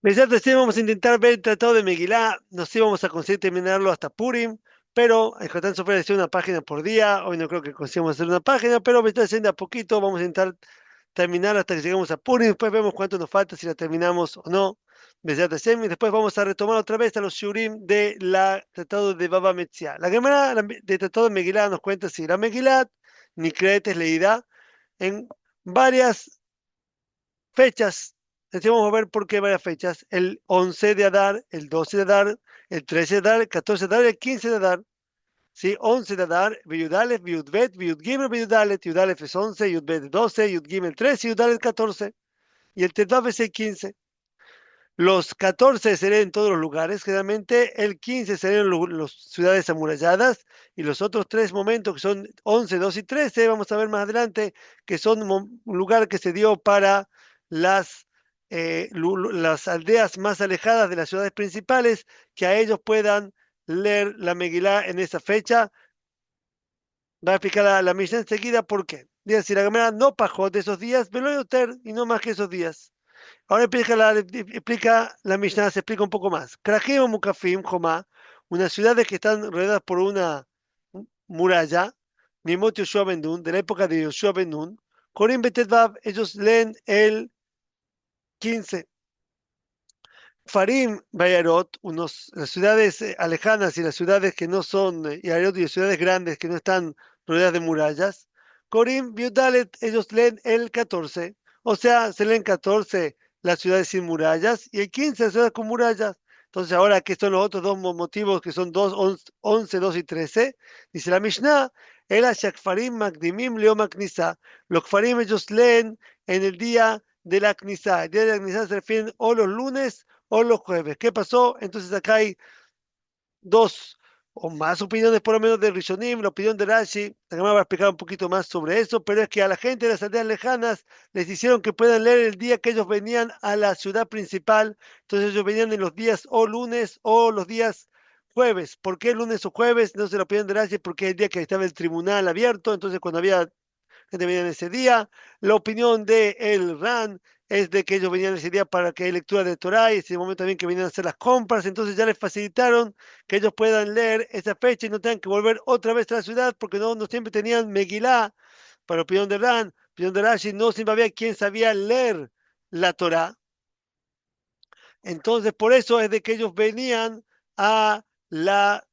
Recién vamos a intentar ver el Tratado de Megilá. No sé si vamos a conseguir terminarlo hasta Purim, pero el Jotán Sofer decía una página por día. Hoy no creo que consigamos hacer una página, pero me está haciendo a poquito. Vamos a intentar terminar hasta que lleguemos a Purim. Después vemos cuánto nos falta, si la terminamos o no. Besat Hashem, y después vamos a retomar otra vez a los Shurim de la Tratado de Baba Metzia. La Gemara de Tratado de Megilá nos cuenta si la Megilá, Nikret es leída en varias fechas. Entonces vamos a ver por qué varias fechas. El 11 de Adar, el 12 de Adar, el 13 de Adar, el 14 de Adar, el 15 de Adar. ¿Sí? 11 de Adar, Biyudalef, Biyudbet, Biyudgimel, Biyudalet. Yudalef es 11, Yudbet es 12, Yudgimel 13, Yudalet 14. Y el Tetvav es el 15. Los 14 serían en todos los lugares, generalmente el 15 serían las ciudades amuralladas y los otros tres momentos que son 11, 2 y 13, vamos a ver más adelante, que son un lugar que se dio para las, las aldeas más alejadas de las ciudades principales, que a ellos puedan leer la Megilá en esa fecha. Va a explicar la Mishnah enseguida por qué. Dice, si la Gemara no pajó de esos días, velo yoter, y no más que esos días. Ahora explica la Mishnah, se explica un poco más. Krajim o Mukafim, Jomá, unas ciudades que están rodeadas por una muralla, Mimot Yoshua Ben Nun, de la época de Yoshua Ben Nun, Korim Betetvav, ellos leen el 15. Farim, Bayarot, las ciudades alejanas y las ciudades que no son, y Ayarot y las ciudades grandes que no están rodeadas de murallas. Corim, Biudalet, ellos leen el 14. O sea, se leen 14 las ciudades sin murallas y el 15 las ciudades con murallas. Entonces, ahora, ¿qué son los otros dos motivos que son 2, 11, 2 y 13? Dice la Mishnah, el Shakfarim Magdimim Leo Knisa. Los Kfarim ellos leen en el día de la Knisa. El día de la Knisa se refieren o los lunes o los jueves. ¿Qué pasó? Entonces acá hay dos o más opiniones, por lo menos de Rishonim, la opinión de Rashi. La Gemara va a explicar un poquito más sobre eso, pero es que a la gente de las aldeas lejanas les hicieron que puedan leer el día que ellos venían a la ciudad principal. Entonces ellos venían en los días o lunes o los días jueves. ¿Por qué lunes o jueves? No se la opinión de Rashi porque es el día que estaba el tribunal abierto. Entonces cuando había gente venía en ese día. La opinión de el RAN es de que ellos venían ese día para que hay lectura de Torah y ese momento también que venían a hacer las compras, entonces ya les facilitaron que ellos puedan leer esa fecha y no tengan que volver otra vez a la ciudad porque no siempre tenían Megilá. Para opinión de RAN, opinión de Rashi, no siempre había quien sabía leer la Torah. Entonces, por eso es de que ellos venían a la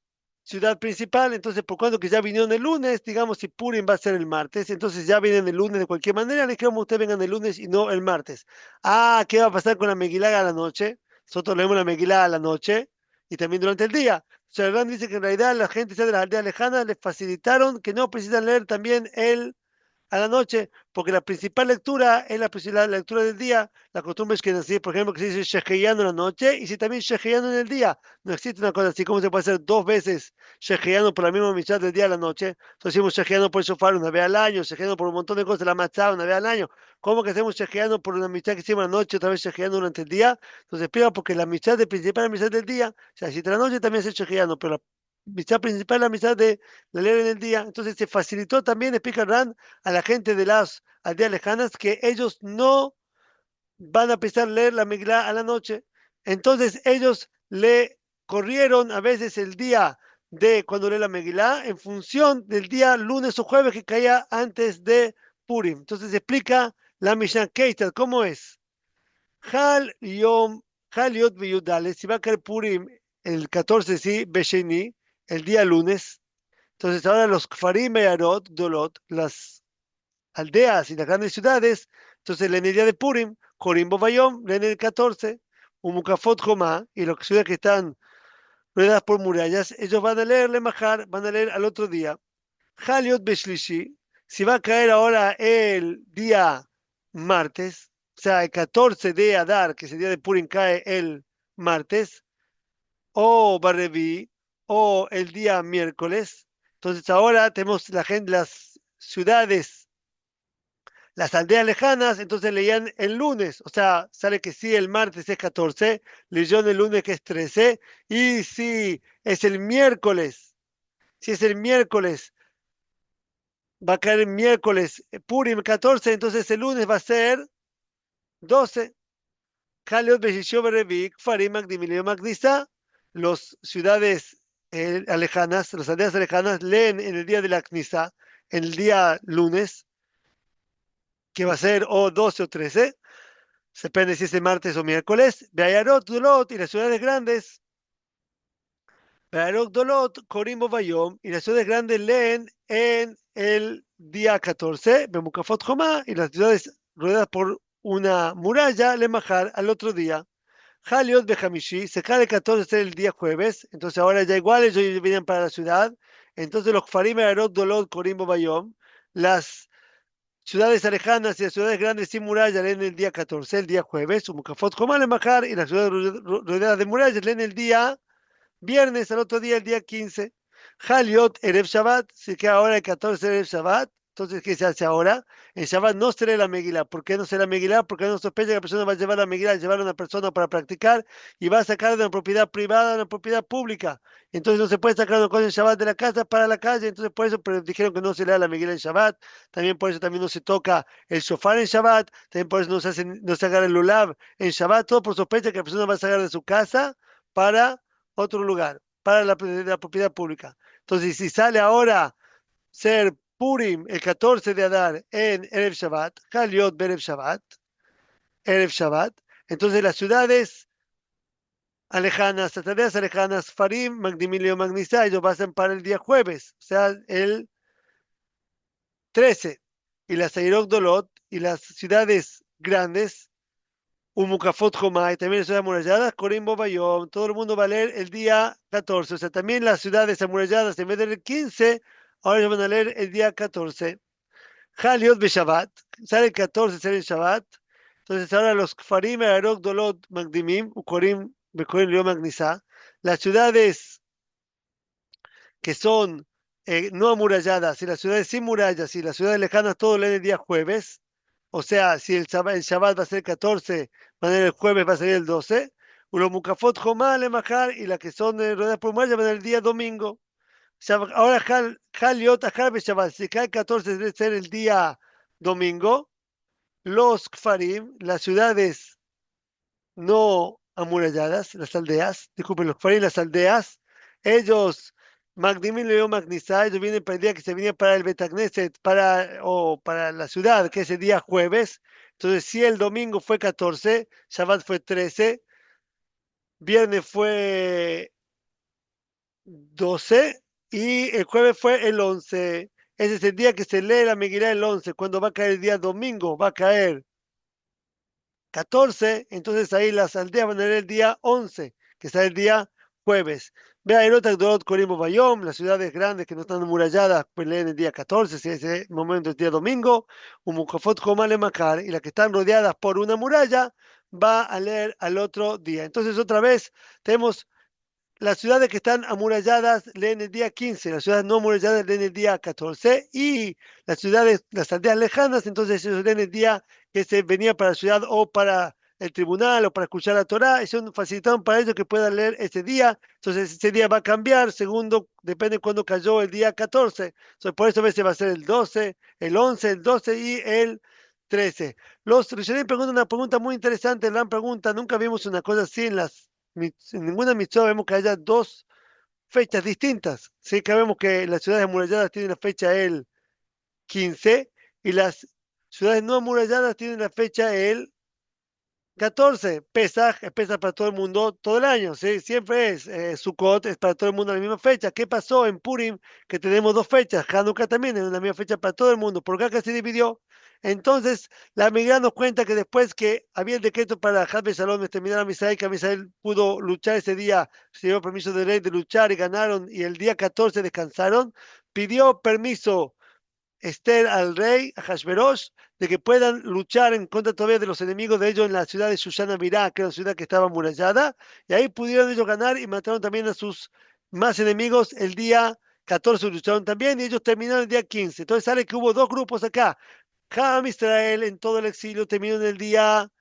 ciudad principal. Entonces, por cuanto que ya vinieron el lunes, digamos, si Purim va a ser el martes, entonces ya vienen el lunes de cualquier manera, les queremos que ustedes vengan el lunes y no el martes. Ah, ¿qué va a pasar con la Megilá a la noche? Nosotros leemos la Megilá a la noche y también durante el día. O sea, el Ran dice que en realidad la gente de las aldeas lejanas les facilitaron que no precisan leer también el a la noche, porque la principal lectura es la principal lectura del día. La costumbre es que, por ejemplo, que se dice Sheheyano en la noche y si también Sheheyano en el día. No existe una cosa así como se puede hacer dos veces Sheheyano por la misma mitad del día a la noche. Entonces decimos Sheheyano por el shofar una vez al año, Sheheyano por un montón de cosas, la matzah una vez al año. ¿Cómo que hacemos Sheheyano por una mitad que hicimos a la noche, otra vez Sheheyano durante el día? Entonces explica porque la mitad de principal es la mitad del día. O sea, si de la noche también se Sheheyano, pero la mitad principal es la mitad de la leer en el día. Entonces se facilitó también, explica Ran, a la gente de las aldeas lejanas que ellos no van a empezar a leer la Megilá a la noche. Entonces ellos le corrieron a veces el día de cuando lee la Megilá en función del día lunes o jueves que caía antes de Purim. Entonces explica la Mishnah Keita, ¿cómo es? Hal Yom, Hal Yot Veyudale, si va a caer Purim el 14, sí, Besheni, el día lunes. Entonces ahora los Kfarim y Arot, Dolot, las aldeas y las grandes ciudades, entonces la energía de Purim, Jorim Bobayom, leen el 14, Umukafot Jomá, y las ciudades que están rodeadas por murallas, ellos van a leer Lemahar, van a leer al otro día. Haliot Beshlishi, si va a caer ahora el día martes, o sea, el 14 de Adar, que es el día de Purim, cae el martes, o Barrevi, o el día miércoles. Entonces ahora tenemos la gente, las ciudades, las aldeas lejanas, entonces leían el lunes, o sea, sale que sí, el martes es 14, leyó el lunes que es 13, y si es el miércoles, si es el miércoles, va a caer el miércoles Purim 14, entonces el lunes va a ser 12. Jaliot Beshishó Berevi, Kfarim Magdimilio Magdisa, los ciudades alejanas, las aldeas alejanas, leen en el día de la Knisa, en el día lunes, que va a ser o 12 o 13, depende si es el martes o miércoles, Beayarot, Dulot y las ciudades grandes, Beayarot, Dulot, Corimbo, Bayom, y las ciudades grandes leen en el día 14, Bemukafot Jomá, y las ciudades rodeadas por una muralla, Lemajar, al otro día. Jaliot Bejamishi, se cae el 14 ser el día jueves, entonces ahora ya igual ellos vienen para la ciudad, entonces los Kfarim Arot Dolot Corimbo Bayom, las ciudades alejanas y las ciudades grandes sin muralla leen el día 14, el día jueves, Mukafot Jomal Majar, y las ciudades rodeadas de murallas leen el día viernes, al otro día, el día 15. Jaliot Erev Shabbat, si que ahora el 14 Erev Shabbat, entonces, ¿qué se hace ahora? En Shabbat no se lee la Megilá. ¿Por qué no se lee la Megilá? Porque no sospecha que la persona va a llevar la Megilá, llevar a una persona para practicar y va a sacar de una propiedad privada a una propiedad pública. Entonces no se puede sacar una cosa en Shabbat de la casa para la calle. Entonces por eso pero dijeron que no se lea la Megilá en Shabbat. También por eso también no se toca el shofar en Shabbat. También por eso no se agarra el lulav en Shabbat. Todo por sospecha que la persona va a sacar de su casa para otro lugar, para la propiedad pública. Entonces, si sale ahora ser Purim el 14 de Adar en Erev Shabbat, Jaliot Berev Shabbat, Erev Shabbat, entonces las ciudades alejanas, las tareas alejanas, Farim, Magdimilio, Magnisa, ellos pasan para el día jueves, o sea, el 13, y las Airok Dolot y las ciudades grandes, Umukafot Jomai, también las ciudades amuralladas, Corimbo Bayom, todo el mundo va a leer el día 14, o sea, también las ciudades amuralladas en vez del 15, ahora ellos van a leer el día 14. Jaliot be Shabbat, sale el 14, sale el Shabbat. Entonces ahora los Kfarim, Arok, Dolot, Magdimim, Ukorim, Bekorim, Leo, Magnisa, las ciudades que son no amuralladas y las ciudades sin murallas y las ciudades lejanas, todo leen el día jueves. O sea, si el Shabbat va a ser el 14, van a ser el jueves, va a ser el 12. Ulo Mukafot, Jomá, Lemachar, y las que son rodeadas por murallas van a ser el día domingo. Ahora Jaliot, Ajar, Shabbat, si cae el 14 debe ser el día domingo. Los Kfarim, las ciudades no amuralladas, las aldeas, disculpen, los Kfarim, las aldeas, ellos, Magdimin Leo Magnisa, ellos vienen para el día que se viene para el Betagneset, o para la ciudad, que es el día jueves. Entonces, si el domingo fue 14, Shabbat fue 13, viernes fue 12 y el jueves fue el 11. Ese es el día que se lee la Megilá el 11. Cuando va a caer el día domingo, va a caer 14, entonces ahí las aldeas van a leer el día 11, que está el día jueves. Vea, Erotak Dorot Korimo Bayom, las ciudades grandes que no están amuralladas, pues leen el día 14, si ese momento es el día domingo, Umukafot Komale Makar, y las que están rodeadas por una muralla, va a leer al otro día. Entonces otra vez tenemos las ciudades que están amuralladas leen el día 15, las ciudades no amuralladas leen el día 14 y las ciudades, las aldeas lejanas, entonces ellos leen el día que se venía para la ciudad o para el tribunal o para escuchar la Torá, y son facilitaron para ellos que puedan leer ese día. Entonces ese día va a cambiar, segundo, depende de cuándo cayó el día 14. Entonces por eso a veces va a ser el 12, el 11, el 12 y el 13. Los Rishonim preguntan una pregunta muy interesante, la gran pregunta, nunca vimos una cosa así en ninguna mitzvah vemos que haya dos fechas distintas. Sí que vemos que las ciudades amuralladas tienen la fecha el 15 y las ciudades no amuralladas tienen la fecha el 14. Pesaj es Pesaj para todo el mundo todo el año, ¿sí? Siempre es Sukkot, es para todo el mundo a la misma fecha. ¿Qué pasó en Purim? Que tenemos dos fechas. Hanukkah también es la misma fecha para todo el mundo. ¿Por qué acá se dividió? Entonces, la Migra nos cuenta que después que había el decreto para Hadbe Shalom exterminar a Misael, que Misael pudo luchar ese día, se dio permiso de ley de luchar y ganaron, y el día 14 descansaron, pidió permiso Esther al rey, a Hashverosh, de que puedan luchar en contra todavía de los enemigos de ellos en la ciudad de Susana Virá, que era una ciudad que estaba amurallada, y ahí pudieron ellos ganar y mataron también a sus más enemigos el día 14, lucharon también y ellos terminaron el día 15. Entonces sale que hubo dos grupos acá. Ham Israel en todo el exilio terminó en el día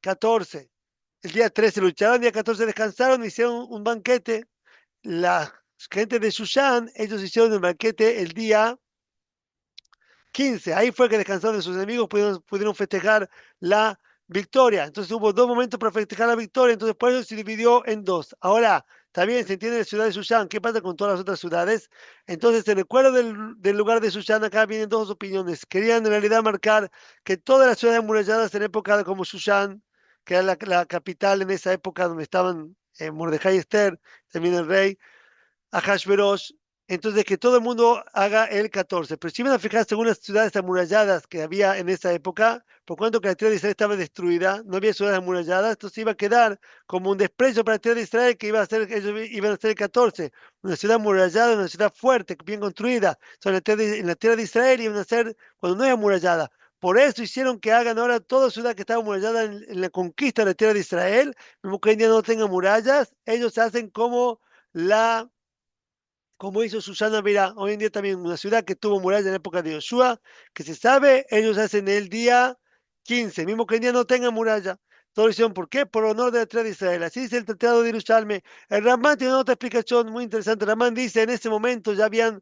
14. El día 13 lucharon, el día 14 descansaron, hicieron un banquete. La gente de Shushan, ellos hicieron el banquete el día 15. Ahí fue que descansaron de sus enemigos, pudieron festejar la victoria. Entonces hubo dos momentos para festejar la victoria, entonces por eso se dividió en dos. Ahora, también se entiende la ciudad de Shushan. ¿Qué pasa con todas las otras ciudades? Entonces, en el cuadro del lugar de Shushan, acá vienen dos opiniones. Querían en realidad marcar que todas las ciudades amuralladas en época como Shushan, que era la capital en esa época donde estaban Mordejai y Esther, también el rey, Ahashverosh, entonces que todo el mundo haga el 14. Pero si van a fijar, según las ciudades amuralladas que había en esa época, por cuanto que la tierra de Israel estaba destruida, no había ciudades amuralladas, entonces iba a quedar como un desprecio para la tierra de Israel que iba a ser, ellos iban a ser el 14. Una ciudad amurallada, una ciudad fuerte, bien construida. En la tierra de Israel iban a ser cuando no era amurallada. Por eso hicieron que hagan ahora toda ciudad que estaba amurallada en la conquista de la tierra de Israel, mismo que hoy en día no tenga murallas, ellos hacen como hizo Susana, mira, hoy en día también una ciudad que tuvo muralla en la época de Josué, que se sabe, ellos hacen el día 15, mismo que hoy en día no tenga muralla. Todo lo hicieron, ¿por qué? Por honor de la tierra de Israel. Así dice el Tratado de Jerusalén. El Ramán tiene otra explicación muy interesante. El Ramán dice, en ese momento ya había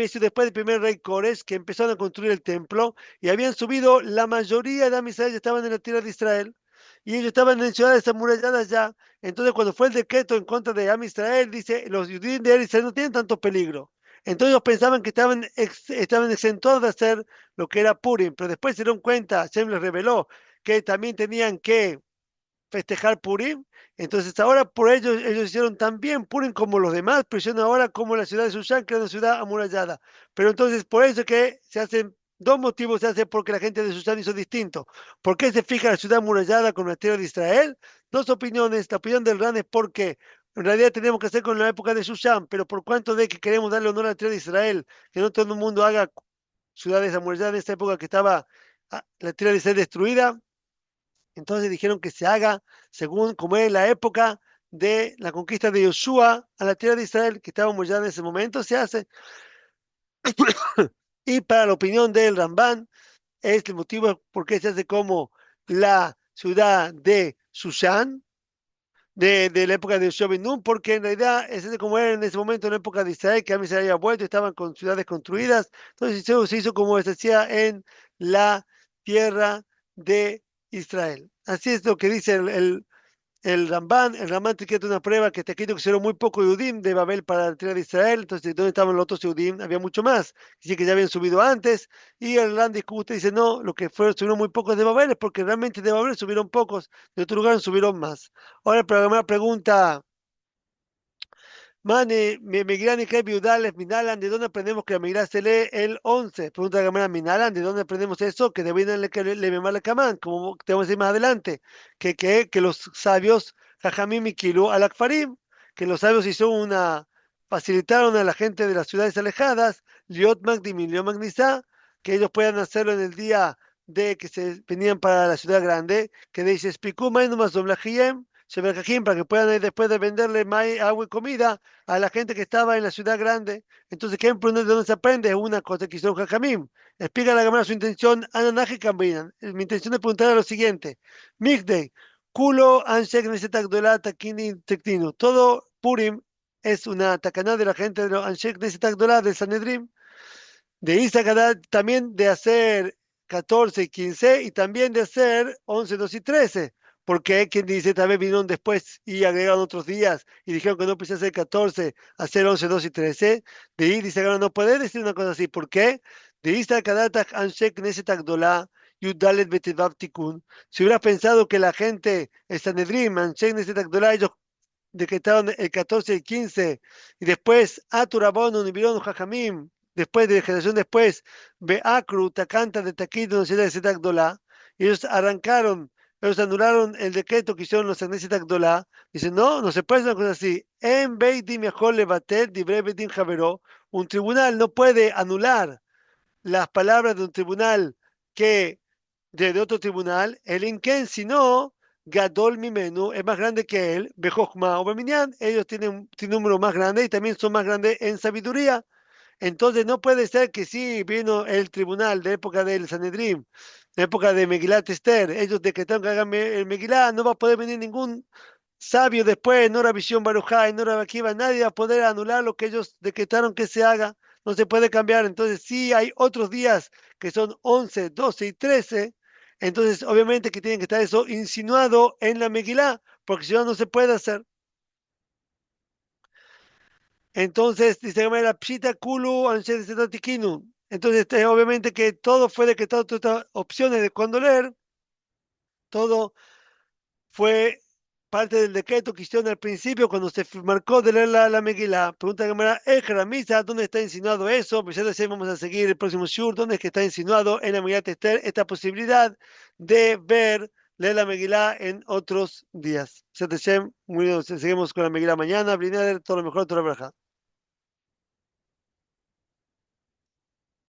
sido después del primer rey Cores, que empezaron a construir el templo, y habían subido, la mayoría de Am Israel ya estaban en la tierra de Israel, y ellos estaban en ciudades amuralladas ya. Entonces, cuando fue el decreto en contra de Am Israel, dice, los judíos de Israel no tienen tanto peligro. Entonces ellos pensaban que estaban exentos de hacer lo que era Purim, pero después se dieron cuenta, Hashem les reveló que también tenían que festejar Purim. Entonces ahora por ellos hicieron también Purim como los demás, pero hicieron ahora como la ciudad de Susán, que era una ciudad amurallada. Pero entonces por eso que se hacen dos motivos, se hace porque la gente de Susán hizo distinto. ¿Por qué se fija la ciudad amurallada con la tierra de Israel? Dos opiniones. La opinión del Ran es porque en realidad tenemos que hacer con la época de Susán, pero por cuanto de que queremos darle honor a la tierra de Israel, que no todo el mundo haga ciudades amuralladas en esta época que estaba la tierra de Israel destruida. Entonces dijeron que se haga según como es la época de la conquista de Yoshua a la tierra de Israel, que estábamos ya en ese momento, se hace. Y para la opinión del Ramban, es el motivo por qué se hace como la ciudad de Susán, de la época de Yoshua ben Nun, porque en realidad es como era en ese momento en la época de Israel, que Am Israel había vuelto, estaban con ciudades construidas, entonces se hizo como se hacía en la tierra de Israel. Así es lo que dice el Ramban te queda una prueba que te quito que hicieron muy poco Yudim de Babel para la tierra de Israel, entonces ¿dónde estaban los otros Yudim? Había mucho más, dice que ya habían subido antes, y el Ran discute, dice no, lo que subieron muy pocos de Babel es porque realmente de Babel subieron pocos, de otro lugar subieron más. Ahora el programa pregunta, Mane, Megilá Nicré Viudales, Minalan, ¿de dónde aprendemos que la Megilá se lee el 11? Pregunta la Gamara, Minalan, ¿de dónde aprendemos eso? Que debían le memar camán, como te vamos a decir más adelante, que los sabios, Jajamim y Kilu, al Akfarim, que los sabios facilitaron a la gente de las ciudades alejadas, Liot Magdim y Liot Magnizá, que ellos puedan hacerlo en el día de que se venían para la ciudad grande, que dice, Spikum, Mainumas, Domlajiem, para que puedan después de venderle agua y comida a la gente que estaba en la ciudad grande. Entonces, ¿qué de dónde se aprende? Una cosa que hicieron Jajamim. Explica la Gemara su intención, Ananaje Cambinan. Mi intención es preguntar a lo siguiente. Migdei, Kulo, Anshek, Nesetak, Dola, Takini, Tektino. Todo Purim es una tacaná de la gente de los Anshek, Nesetak, Dola, del Sanedrim, de Isaac también de hacer 14 y 15 y también de hacer 11, 2 y 13. Porque hay quien dice, tal vez vinieron después y agregaron otros días y dijeron que no puse hacer 14, hacer 11, 2 y 13. De ahí dice, ahora no puede decir una cosa así. ¿Por qué? De Isaac Anshek Neset Agdolá Yudalet Betevav Tikun. Si hubieras pensado que la gente, el Sanedrim, Anshek Neset Agdolá, ellos decretaron el 14 y el 15, y después Aturabonu, Nibironu, Jajamim, después de generación después, Beakru, Takanta de Taquid, no de Zetak Dolá, y ellos anularon el decreto que hicieron los Agnes Zetak Dolá. Dicen, no, no se puede hacer una cosa así. En Beidim mejor levater, dibre Beidim Javeró, un tribunal no puede anular las palabras de un tribunal que de otro tribunal, el Inken, si no, Gadol Mimenu es más grande que él, Bejojma o Beminyan, ellos tienen un número más grande y también son más grandes en sabiduría. Entonces no puede ser que si vino el tribunal de época del Sanedrim, de época de Megilat Esther, ellos decretaron que hagan el Megilá, no va a poder venir ningún sabio después, no era visión Barujá, no era Akiva, nadie va a poder anular lo que ellos decretaron que se haga, no se puede cambiar. Entonces sí hay otros días que son 11, 12 y 13, Entonces, obviamente que tiene que estar eso insinuado en la Megilá, porque si no, no se puede hacer. Entonces, dice Gamera, Pshita Kulu, Anshe Tikinu. Entonces, obviamente que todo fue decretado, todas estas opciones de cuándo leer, todo fue parte del decreto que hicieron al principio cuando se marcó de leer la Megilá. Pregunta Gamera, Ejra Misa, ¿dónde está insinuado eso? Pues ya decía, vamos a seguir el próximo shur, ¿dónde es que está insinuado en la Megilá Esther esta posibilidad de leer la Megilá en otros días? Seguimos con la Megilá mañana, Blinder, todo lo mejor, toda la braja.